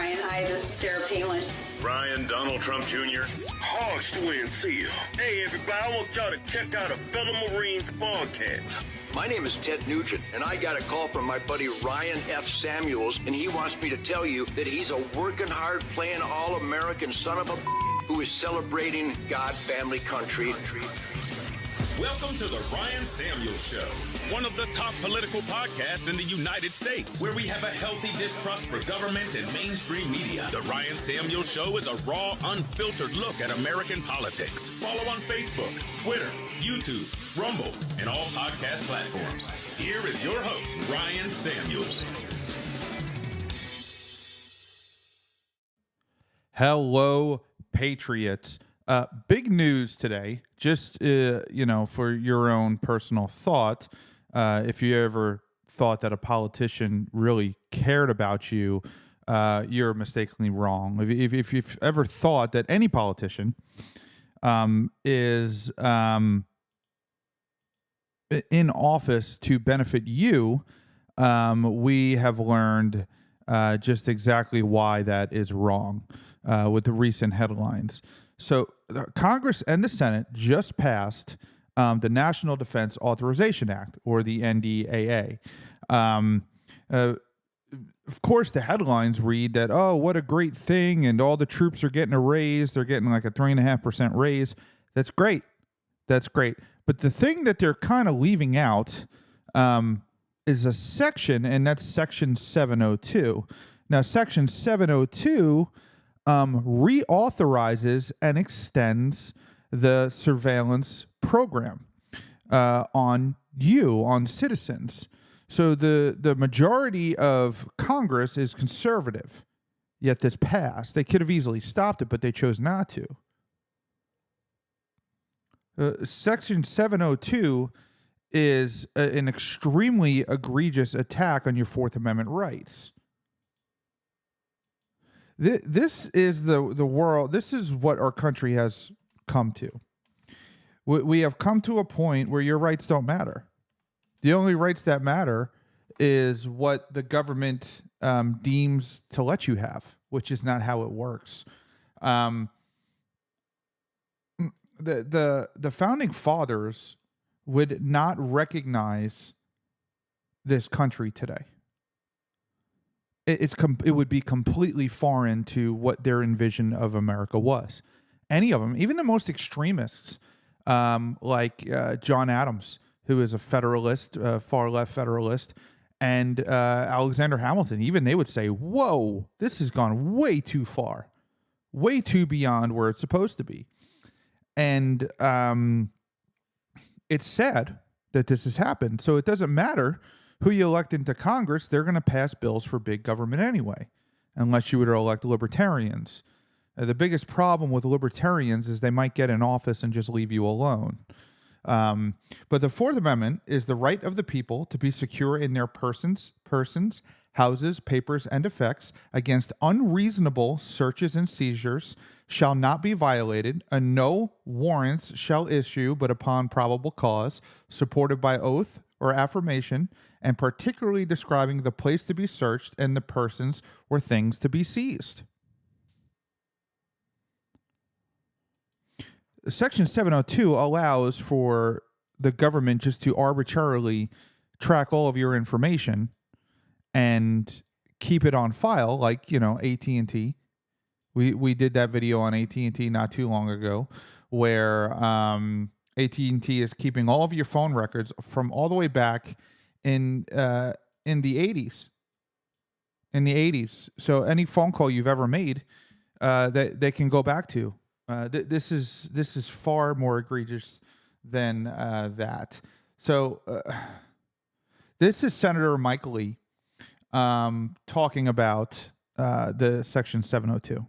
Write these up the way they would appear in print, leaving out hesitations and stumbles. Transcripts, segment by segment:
Ryan. Hi, this is Sarah Palin. Ryan, Donald Trump Jr. Harsh to win, see you. Hey, everybody, I want y'all to check out a fellow Marine Spawncast. My name is Ted Nugent, and I got a call from my buddy Ryan F. Samuels, and he wants me to tell you that he's a working hard, playing all-American son of a who is celebrating God, family, country. Welcome to the Ryan Samuels Show, one of the top political podcasts in the United States, where we have a healthy distrust for government and mainstream media. The Ryan Samuels Show is a raw, unfiltered look at American politics. Follow on Facebook, Twitter, YouTube, Rumble, and all podcast platforms. Here is your host, Ryan Samuels. Hello, Patriots. Big news today, just, for your own personal thought. If you ever thought that a politician really cared about you, you're mistakenly wrong. If you've ever thought that any politician is in office to benefit you, we have learned just exactly why that is wrong with the recent headlines. So Congress and the Senate just passed the National Defense Authorization Act, or the NDAA. Of course, the headlines read that, oh, what a great thing, and all the troops are getting a raise. They're getting like a 3.5% raise. That's great. That's great. But the thing that they're kind of leaving out is a section, and that's Section 702. Now, Section 702 reauthorizes and extends the surveillance program on citizens. So the majority of Congress is conservative, yet this passed. They could have easily stopped it, but they chose not to. Section 702 is an extremely egregious attack on your Fourth Amendment rights. This is the world. This is what our country has come to. We have come to a point where your rights don't matter. The only rights that matter is what the government deems to let you have, which is not how it works. The founding fathers would not recognize this country today. It would be completely foreign to what their envision of America was. Any of them, even the most extremists, like John Adams, who is a Federalist, far left Federalist, and Alexander Hamilton, even they would say, whoa, this has gone way too far, way too beyond where it's supposed to be. And it's sad that this has happened. So it doesn't matter who you elect into Congress, they're going to pass bills for big government anyway, unless you were to elect libertarians. The biggest problem with libertarians is they might get in office and just leave you alone. But the Fourth Amendment is the right of the people to be secure in their persons, houses, papers, and effects against unreasonable searches and seizures shall not be violated, and no warrants shall issue but upon probable cause, supported by oath or affirmation, and particularly describing the place to be searched and the persons or things to be seized. Section 702 allows for the government just to arbitrarily track all of your information and keep it on file, like, AT&T. We did that video on AT&T not too long ago, where AT&T is keeping all of your phone records from all the way back in the 80s. In the 80s. So any phone call you've ever made, they can go back to. This is far more egregious than that. So this is Senator Mike Lee talking about the Section 702.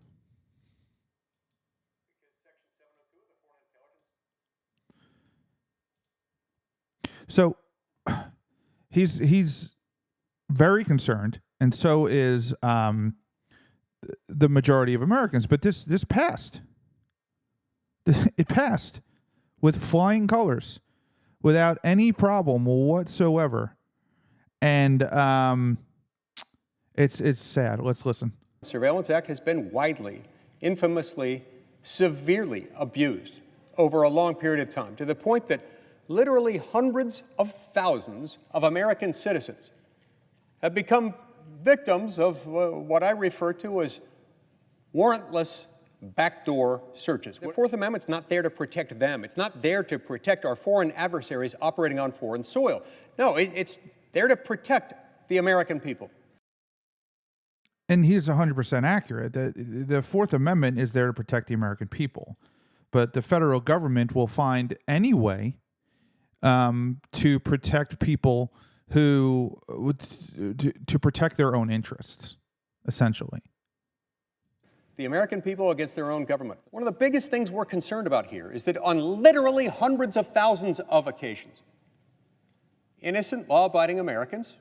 So he's very concerned, and so is the majority of Americans. But this passed. It passed with flying colors, without any problem whatsoever. And it's sad. Let's listen. Surveillance Act has been widely, infamously, severely abused over a long period of time, to the point that literally hundreds of thousands of American citizens have become victims of what I refer to as warrantless backdoor searches. The Fourth Amendment's not there to protect them. It's not there to protect our foreign adversaries operating on foreign soil. No, it's there to protect the American people. And he's 100% accurate. The Fourth Amendment is there to protect the American people. But the federal government will find any way to protect people who to protect their own interests, essentially. The American people against their own government. One of the biggest things we're concerned about here is that on literally hundreds of thousands of occasions, innocent, law-abiding Americans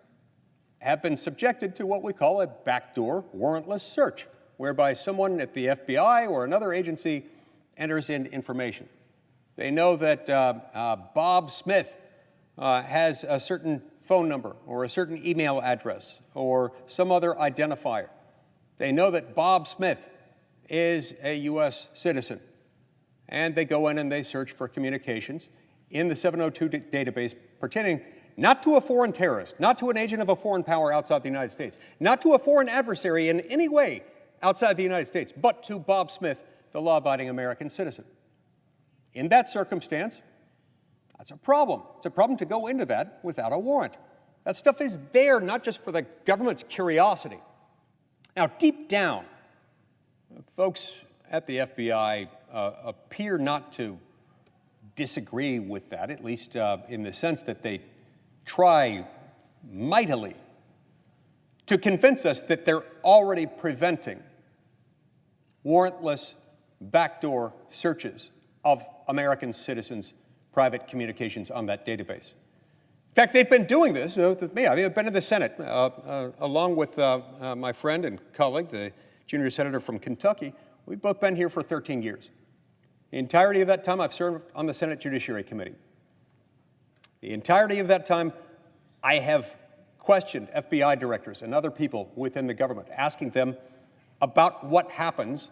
have been subjected to what we call a backdoor warrantless search, whereby someone at the FBI or another agency enters in information. They know that Bob Smith has a certain phone number or a certain email address or some other identifier. They know that Bob Smith is a U.S. citizen, and they go in and they search for communications in the 702 database pertaining not to a foreign terrorist, not to an agent of a foreign power outside the United States, not to a foreign adversary in any way outside the United States, but to Bob Smith, the law-abiding American citizen. In that circumstance, that's a problem. It's a problem to go into that without a warrant. That stuff is there not just for the government's curiosity. Now, deep down, folks at the FBI appear not to disagree with that, at least in the sense that they try mightily to convince us that they're already preventing warrantless backdoor searches of American citizens' private communications on that database. In fact, they've been doing this with me. I've been in the Senate along with my friend and colleague, the junior senator from Kentucky. We've both been here for 13 years. The entirety of that time, I've served on the Senate Judiciary Committee. The entirety of that time, I have questioned FBI directors and other people within the government, asking them about what happens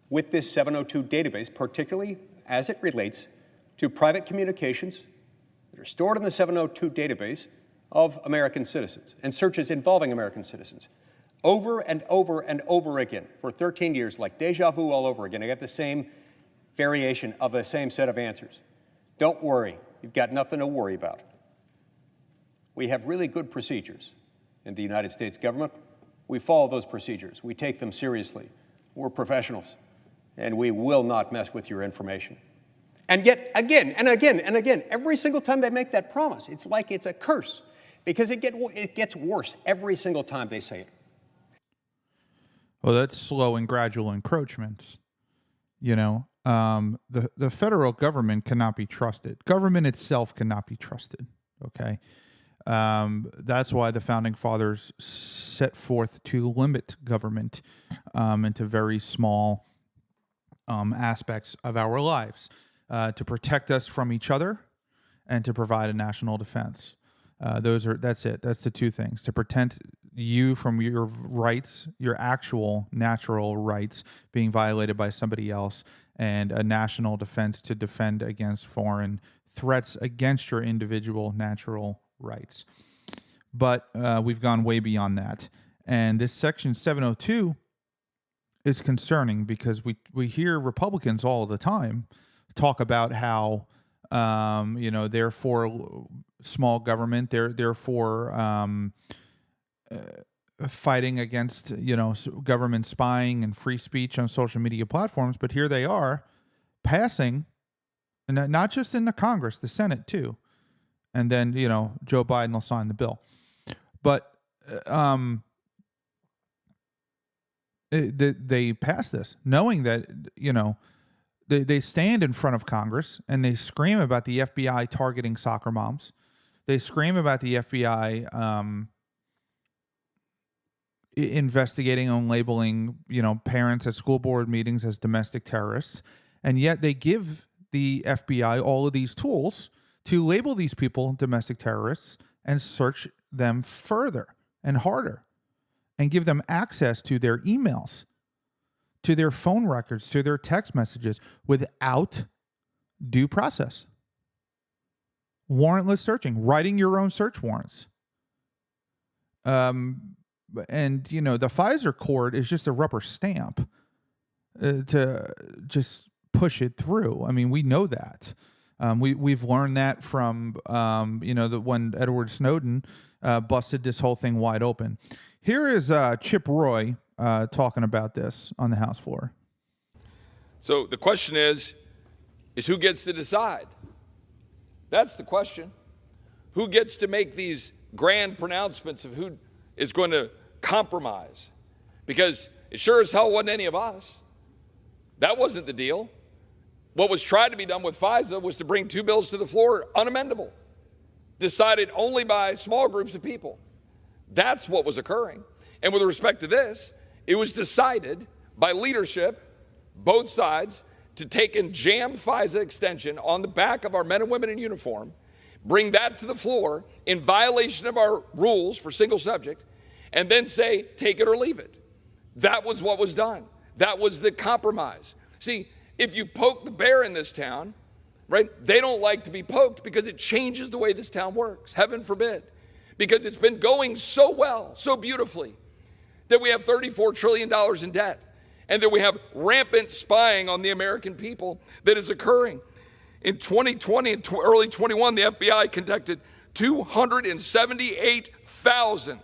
with this 702 database, particularly as it relates to private communications that are stored in the 702 database of American citizens and searches involving American citizens. Over and over and over again, for 13 years, like deja vu all over again, I got the same variation of the same set of answers. Don't worry, you've got nothing to worry about. We have really good procedures in the United States government. We follow those procedures. We take them seriously. We're professionals, and we will not mess with your information. And yet, again and again and again, every single time they make that promise, it's like it's a curse, because it gets worse every single time they say it. Well, that's slow and gradual encroachments. You know, the federal government cannot be trusted. Government itself cannot be trusted. Okay. That's why the founding fathers set forth to limit government into very small aspects of our lives, to protect us from each other and to provide a national defense. That's it. That's the two things: to protect you from your rights, your actual natural rights being violated by somebody else, and a national defense to defend against foreign threats against your individual natural rights. But we've gone way beyond that. And this section 702 is concerning because we hear Republicans all the time talk about how, they're for small government. They're for fighting against, government spying and free speech on social media platforms. But here they are passing, and not just in the Congress, the Senate too. And then, Joe Biden will sign the bill. But they pass this knowing that, they stand in front of Congress and they scream about the FBI targeting soccer moms. They scream about the FBI investigating and labeling, parents at school board meetings as domestic terrorists. And yet they give the FBI all of these tools to label these people domestic terrorists and search them further and harder. and give them access to their emails, to their phone records, to their text messages without due process. Warrantless searching, writing your own search warrants. And, you know, the FISA court is just a rubber stamp to just push it through. I mean, we know that. We've learned that from, when Edward Snowden busted this whole thing wide open. Here is Chip Roy talking about this on the House floor. So the question is who gets to decide? That's the question. Who gets to make these grand pronouncements of who is going to compromise? Because it sure as hell wasn't any of us. That wasn't the deal. What was tried to be done with FISA was to bring two bills to the floor unamendable, decided only by small groups of people. That's what was occurring. And with respect to this, it was decided by leadership, both sides, to take and jam FISA extension on the back of our men and women in uniform, bring that to the floor in violation of our rules for single subject, and then say, take it or leave it. That was what was done. That was the compromise. See, if you poke the bear in this town, right, they don't like to be poked because it changes the way this town works. Heaven forbid. Because it's been going so well, so beautifully, that we have $34 trillion in debt, and that we have rampant spying on the American people that is occurring. In 2020 and early 21, the FBI conducted 278,000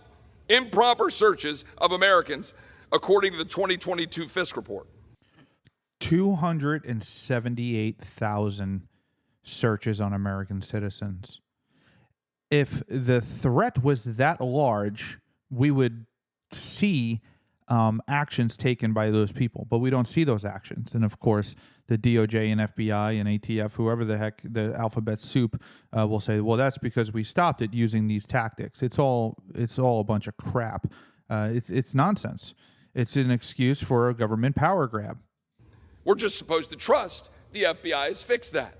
improper searches of Americans, according to the 2022 FISC report. 278,000 searches on American citizens. If the threat was that large, we would see actions taken by those people, but we don't see those actions. And of course, the DOJ and FBI and ATF, whoever the heck, the alphabet soup, will say, well, that's because we stopped it using these tactics. It's all a bunch of crap. It's nonsense. It's an excuse for a government power grab. We're just supposed to trust the FBI has fixed that.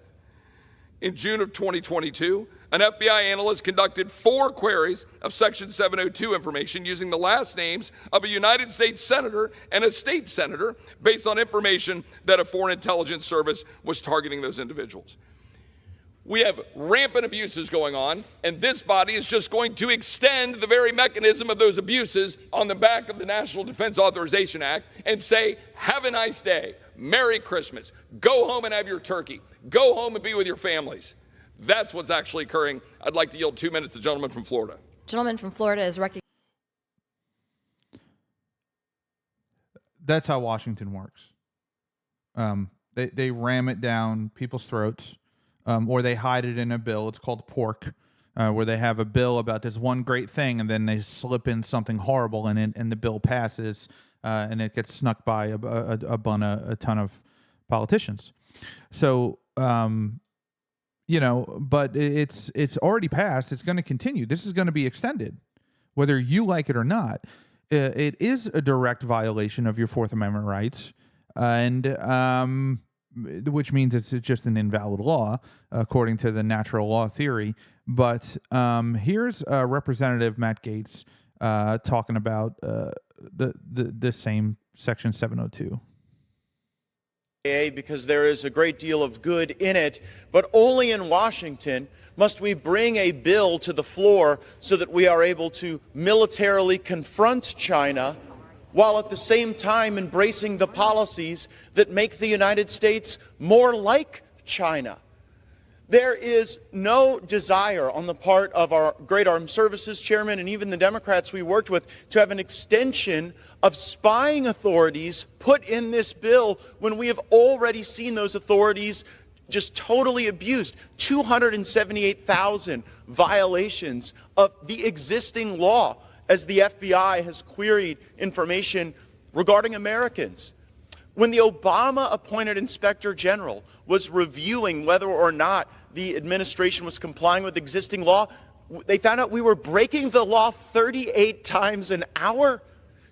In June of 2022, an FBI analyst conducted 4 queries of Section 702 information using the last names of a United States senator and a state senator based on information that a foreign intelligence service was targeting those individuals. We have rampant abuses going on, and this body is just going to extend the very mechanism of those abuses on the back of the National Defense Authorization Act and say, have a nice day, Merry Christmas, go home and have your turkey, go home and be with your families. That's what's actually occurring. I'd like to yield 2 minutes to the gentleman from Florida. Gentleman from Florida is recognized. That's how Washington works. They ram it down people's throats. Or they hide it in a bill. It's called pork, where they have a bill about this one great thing, and then they slip in something horrible in it, and the bill passes, and it gets snuck by a ton of politicians. So, but it's already passed. It's going to continue. This is going to be extended, whether you like it or not. It is a direct violation of your Fourth Amendment rights, and which means it's just an invalid law, according to the natural law theory. But here's Representative Matt Gaetz talking about the same Section 702. Because there is a great deal of good in it, but only in Washington must we bring a bill to the floor so that we are able to militarily confront China while at the same time embracing the policies that make the United States more like China. There is no desire on the part of our great armed services chairman and even the Democrats we worked with to have an extension of spying authorities put in this bill when we have already seen those authorities just totally abused. 278,000 violations of the existing law as the FBI has queried information regarding Americans. When the Obama-appointed Inspector General was reviewing whether or not the administration was complying with existing law, they found out we were breaking the law 38 times an hour.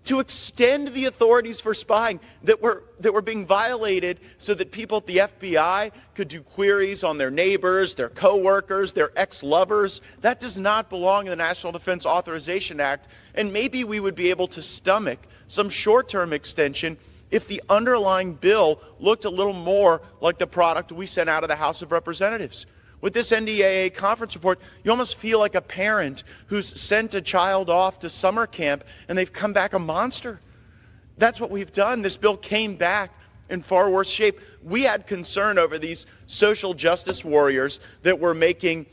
to extend the authorities for spying that were being violated so that people at the FBI could do queries on their neighbors, their coworkers, their ex-lovers. That does not belong in the National Defense Authorization Act, and maybe we would be able to stomach some short-term extension if the underlying bill looked a little more like the product we sent out of the House of Representatives. With this NDAA conference report, you almost feel like a parent who's sent a child off to summer camp and they've come back a monster. That's what we've done. This bill came back in far worse shape. We had concern over these social justice warriors that were making,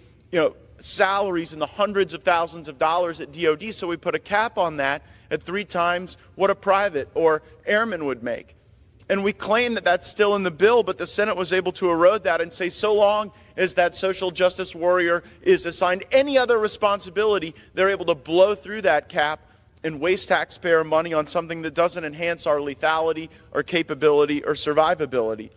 salaries in the hundreds of thousands of dollars at DOD, so we put a cap on that at 3 times what a private or airman would make. And we claim that that's still in the bill, but the Senate was able to erode that and say so long as that social justice warrior is assigned any other responsibility, they're able to blow through that cap and waste taxpayer money on something that doesn't enhance our lethality or capability or survivability.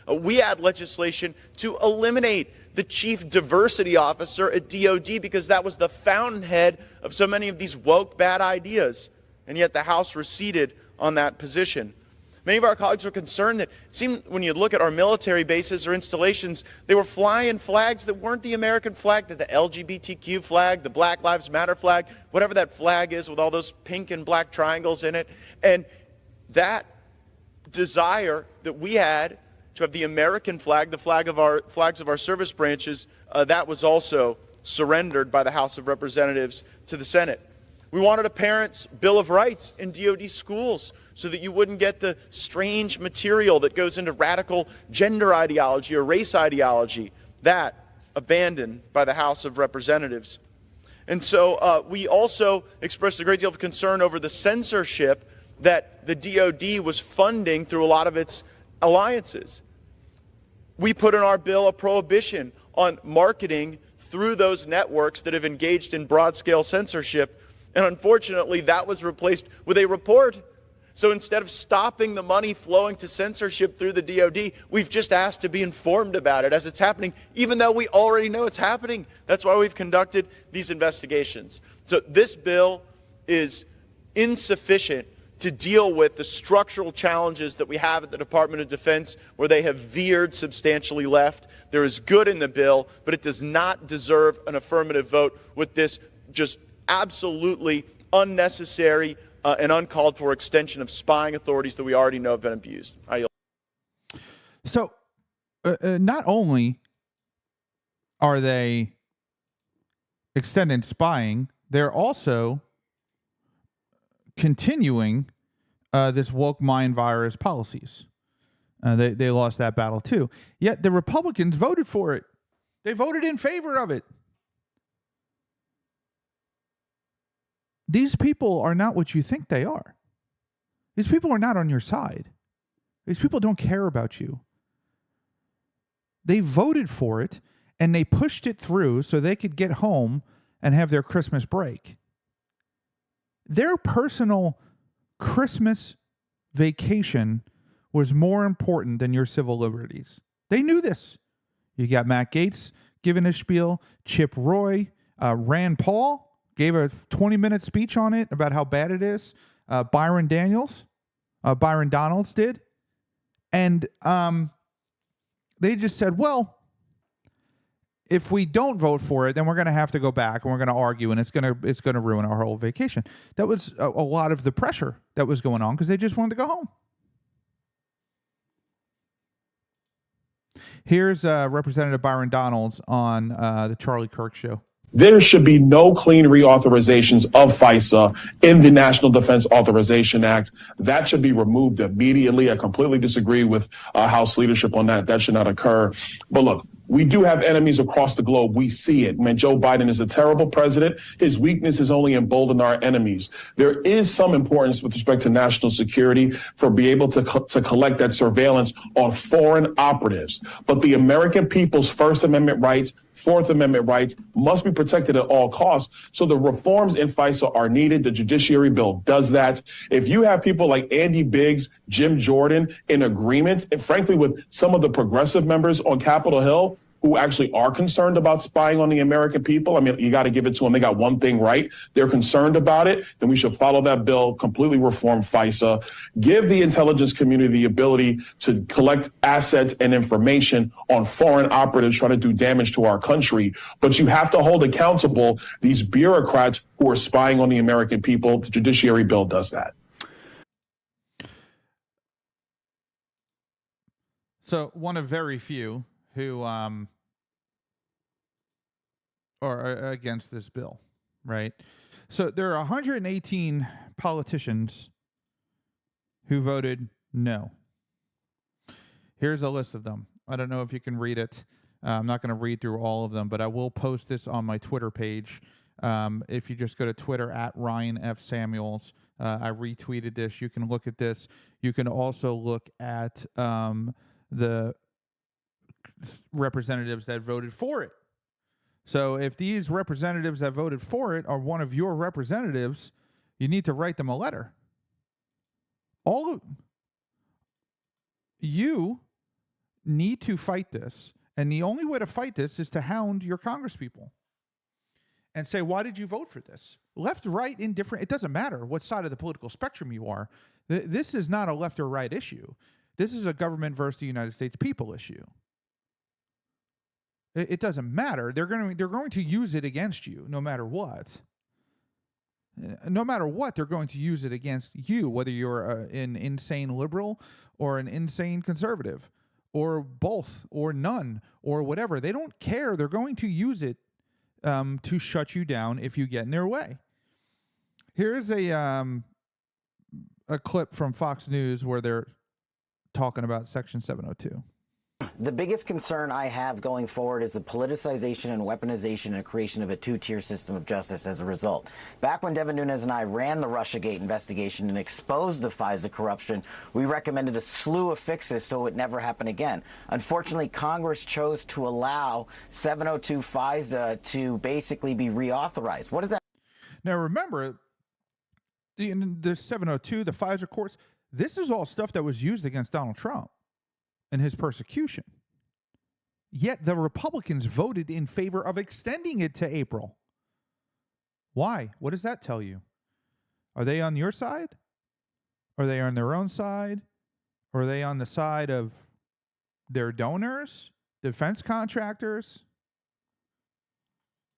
We had legislation to eliminate the chief diversity officer at DOD because that was the fountainhead of so many of these woke bad ideas. And yet the House receded on that position. Many of our colleagues were concerned that it seemed when you look at our military bases or installations, they were flying flags that weren't the American flag, that the LGBTQ flag, the Black Lives Matter flag, whatever that flag is with all those pink and black triangles in it. And that desire that we had to have the American flag, the flags of our service branches, that was also surrendered by the House of Representatives to the Senate. We wanted a parent's Bill of Rights in DOD schools so that you wouldn't get the strange material that goes into radical gender ideology or race ideology. That abandoned by the House of Representatives. And so we also expressed a great deal of concern over the censorship that the DOD was funding through a lot of its alliances. We put in our bill a prohibition on marketing through those networks that have engaged in broad-scale censorship. And unfortunately, that was replaced with a report. So instead of stopping the money flowing to censorship through the DOD, we've just asked to be informed about it as it's happening, even though we already know it's happening. That's why we've conducted these investigations. So this bill is insufficient to deal with the structural challenges that we have at the Department of Defense, where they have veered substantially left. There is good in the bill, but it does not deserve an affirmative vote with this just absolutely unnecessary and uncalled for extension of spying authorities that we already know have been abused. So not only are they extending spying, they're also continuing this woke mind virus policies. They lost that battle too. Yet the Republicans voted for it. They voted in favor of it. These people are not what you think they are. These people are not on your side. These people don't care about you. They voted for it, and they pushed it through so they could get home and have their Christmas break. Their personal Christmas vacation was more important than your civil liberties. They knew this. You got Matt Gaetz giving a spiel, Chip Roy, Rand Paul gave a 20-minute speech on it about how bad it is. Byron Donalds did. And they just said, well, if we don't vote for it, then we're going to have to go back and we're going to argue, and it's going to ruin our whole vacation. That was a lot of the pressure that was going on because they just wanted to go home. Here's Representative Byron Donalds on the Charlie Kirk show. There should be no clean reauthorizations of FISA in the National Defense Authorization Act. That should be removed immediately. I completely disagree with House leadership on that. That should not occur. But look, we do have enemies across the globe. We see it. Man, Joe Biden is a terrible president. His weakness has only emboldened our enemies. There is some importance with respect to national security for being able to collect that surveillance on foreign operatives. But the American people's First Amendment rights, Fourth Amendment rights must be protected at all costs. So the reforms in FISA are needed. The Judiciary Bill does that. If you have people like Andy Biggs, Jim Jordan in agreement, and frankly with some of the progressive members on Capitol Hill, who actually are concerned about spying on the American people. I mean, you got to give it to them. They got one thing right. They're concerned about it. Then we should follow that bill, completely reform FISA, give the intelligence community the ability to collect assets and information on foreign operatives trying to do damage to our country. But you have to hold accountable these bureaucrats who are spying on the American people. The Judiciary Bill does that. So one of very few who are against this bill, right? So there are 118 politicians who voted no. Here's a list of them. I don't know if you can read it. I'm not going to read through all of them, but I will post this on my Twitter page. If you just go to Twitter at Ryan F. Samuels, I retweeted this. You can look at this. You can also look at the representatives that voted for it. So if these representatives that voted for it are one of your representatives, you need to write them a letter. You need to fight this. And the only way to fight this is to hound your congresspeople and say, why did you vote for this? Left, right, indifferent. It doesn't matter what side of the political spectrum you are. This is not a left or right issue. This is a government versus the United States people issue. It doesn't matter. They're going to use it against you no matter what. No matter what, they're going to use it against you, whether you're an insane liberal or an insane conservative or both or none or whatever. They don't care. They're going to use it to shut you down if you get in their way. Here's a clip from Fox News where they're talking about Section 702. The biggest concern I have going forward is the politicization and weaponization and creation of a two-tier system of justice as a result. Back when Devin Nunes and I ran the Russiagate investigation and exposed the FISA corruption, we recommended a slew of fixes so it would never happen again. Unfortunately, Congress chose to allow 702 FISA to basically be reauthorized. What does that? Now, remember, the 702, the FISA courts, this is all stuff that was used against Donald Trump and his persecution. Yet the Republicans voted in favor of extending it to April. Why? What does that tell you? Are they on your side? Are they on their own side? Or are they on the side of their donors, defense contractors?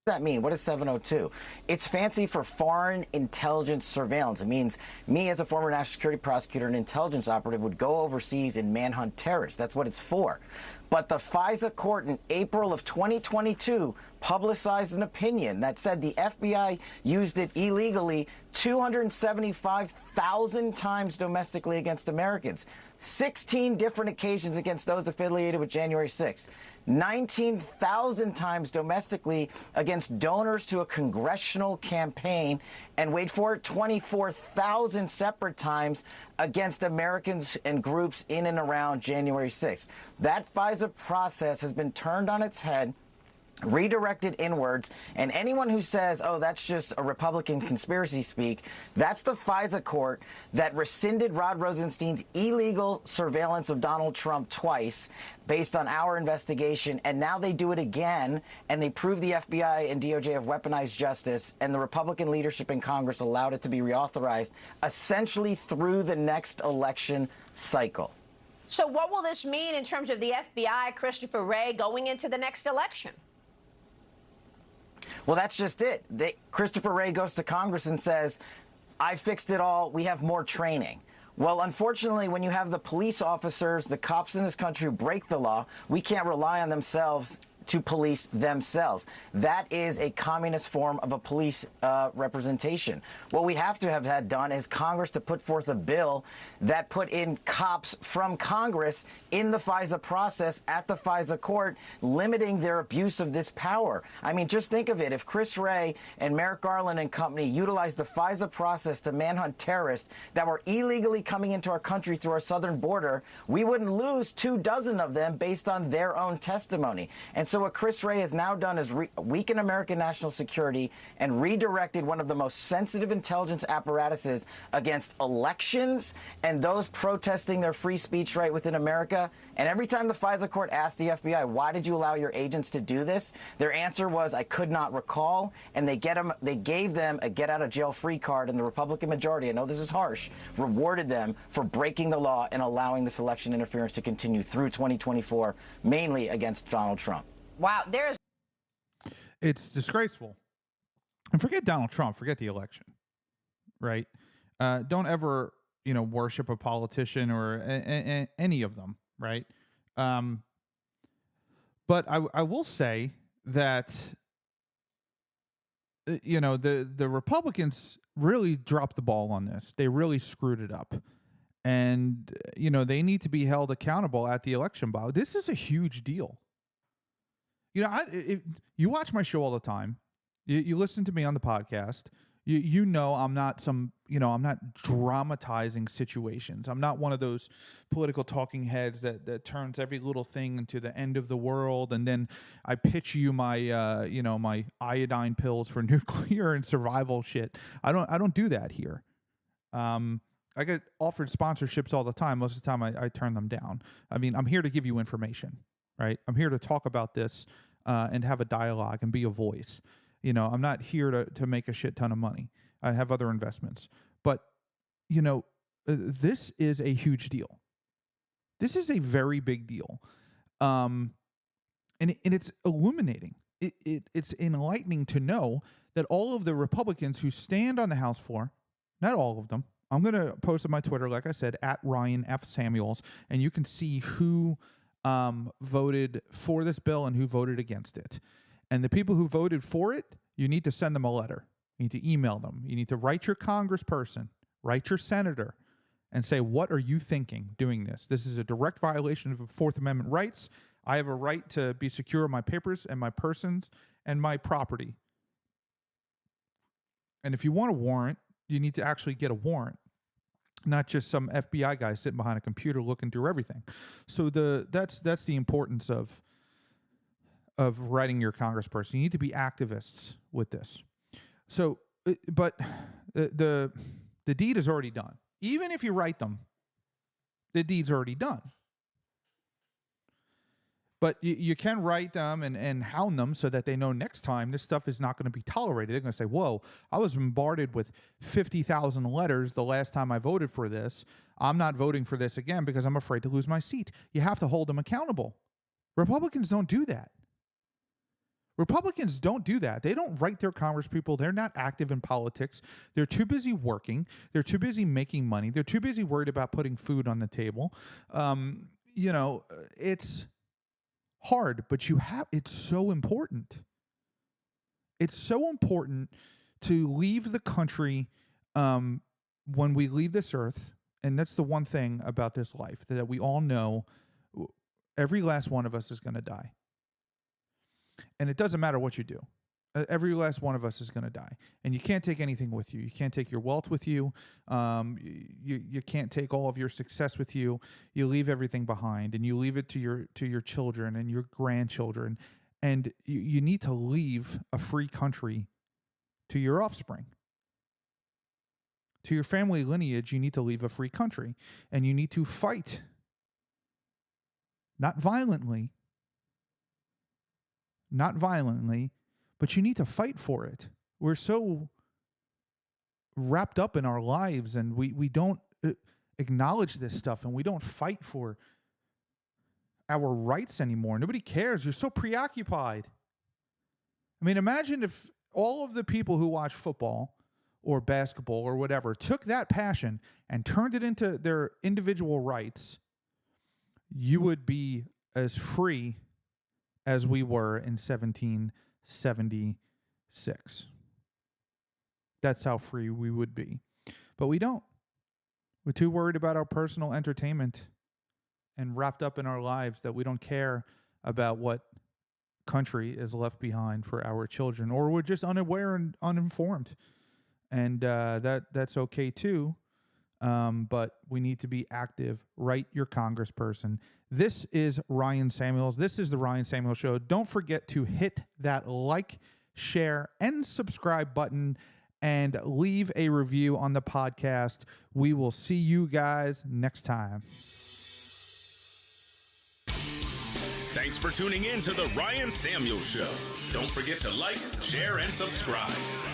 What does that mean? What is 702? It's fancy for foreign intelligence surveillance. It means me as a former national security prosecutor and intelligence operative would go overseas and manhunt terrorists. That's what it's for. But the FISA court in April of 2022 publicized an opinion that said the FBI used it illegally 275,000 times domestically against Americans, 16 different occasions against those affiliated with January 6th. 19,000 times domestically against donors to a congressional campaign, and wait for it, 24,000 separate times against Americans and groups in and around January 6th. That FISA process has been turned on its head, redirected inwards, and anyone who says, oh, that's just a Republican conspiracy speak, that's the FISA court that rescinded Rod Rosenstein's illegal surveillance of Donald Trump twice based on our investigation, and now they do it again, and they prove the FBI and DOJ have weaponized justice, and the Republican leadership in Congress allowed it to be reauthorized essentially through the next election cycle. So what will this mean in terms of the FBI, Christopher Wray, going into the next election? Well, that's just it. Christopher Wray goes to Congress and says, I fixed it all. We have more training. Well, unfortunately, when you have the police officers, the cops in this country who break the law, we can't rely on themselves to police themselves. That is a communist form of a police representation. What we have to have had done is Congress to put forth a bill that put in cops from Congress in the FISA process at the FISA court, limiting their abuse of this power. I mean, just think of it. If Chris Wray and Merrick Garland and company utilized the FISA process to manhunt terrorists that were illegally coming into our country through our southern border, we wouldn't lose 24 of them based on their own testimony. And so what Chris Wray has now done is weaken American national security and redirected one of the most sensitive intelligence apparatuses against elections and those protesting their free speech right within America. And every time the FISA court asked the FBI, why did you allow your agents to do this? Their answer was, I could not recall. And they gave them a get-out-of-jail-free card, and the Republican majority, I know this is harsh, rewarded them for breaking the law and allowing this election interference to continue through 2024, mainly against Donald Trump. Wow, It's disgraceful. And forget Donald Trump, forget the election, right? Don't ever, worship a politician or any of them, right? But I will say that, the Republicans really dropped the ball on this. They really screwed it up. And, they need to be held accountable at the election ballot. This is a huge deal. If you watch my show all the time, you listen to me on the podcast, I'm not I'm not dramatizing situations. I'm not one of those political talking heads that turns every little thing into the end of the world. And then I pitch you my, my iodine pills for nuclear and survival shit. I don't do that here. I get offered sponsorships all the time. Most of the time I turn them down. I mean, I'm here to give you information, right? I'm here to talk about this and have a dialogue and be a voice. I'm not here to make a shit ton of money. I have other investments. But, this is a huge deal. This is a very big deal. And it's illuminating. It's enlightening to know that all of the Republicans who stand on the House floor, not all of them, I'm going to post on my Twitter, like I said, at Ryan F. Samuels, and you can see who voted for this bill and who voted against it. And the people who voted for it, you need to send them a letter. You need to email them. You need to write your congressperson, write your senator, and say, what are you thinking doing this? This is a direct violation of Fourth Amendment rights. I have a right to be secure in my papers and my persons and my property. And if you want a warrant, you need to actually get a warrant, not just some FBI guy sitting behind a computer looking through everything. So that's the importance of writing your congressperson. You need to be activists with this. So, but the deed is already done. Even if you write them, the deed's already done. But you can write them and hound them so that they know next time this stuff is not going to be tolerated. They're going to say, whoa, I was bombarded with 50,000 letters the last time I voted for this. I'm not voting for this again because I'm afraid to lose my seat. You have to hold them accountable. Republicans don't do that. Republicans don't do that. They don't write their congresspeople. They're not active in politics. They're too busy working. They're too busy making money. They're too busy worried about putting food on the table. It's hard, but it's so important. It's so important to leave the country when we leave this earth. And that's the one thing about this life, that we all know every last one of us is going to die. And it doesn't matter what you do. Every last one of us is going to die. And you can't take anything with you. You can't take your wealth with you. You can't take all of your success with you. You leave everything behind, and you leave it to your children and your grandchildren. And you need to leave a free country to your offspring. To your family lineage, you need to leave a free country. And you need to fight. Not violently, but you need to fight for it. We're so wrapped up in our lives, and we don't acknowledge this stuff, and we don't fight for our rights anymore. Nobody cares. You're so preoccupied. I mean, imagine if all of the people who watch football or basketball or whatever took that passion and turned it into their individual rights. You would be as free as we were in 1776. That's how free we would be. But we don't. We're too worried about our personal entertainment and wrapped up in our lives that we don't care about what country is left behind for our children, or we're just unaware and uninformed. And that's okay too. But we need to be active. Write your congressperson. This is Ryan Samuels. This is the Ryan Samuels Show. Don't forget to hit that like, share, and subscribe button and leave a review on the podcast. We will see you guys next time. Thanks for tuning in to the Ryan Samuels Show. Don't forget to like, share, and subscribe.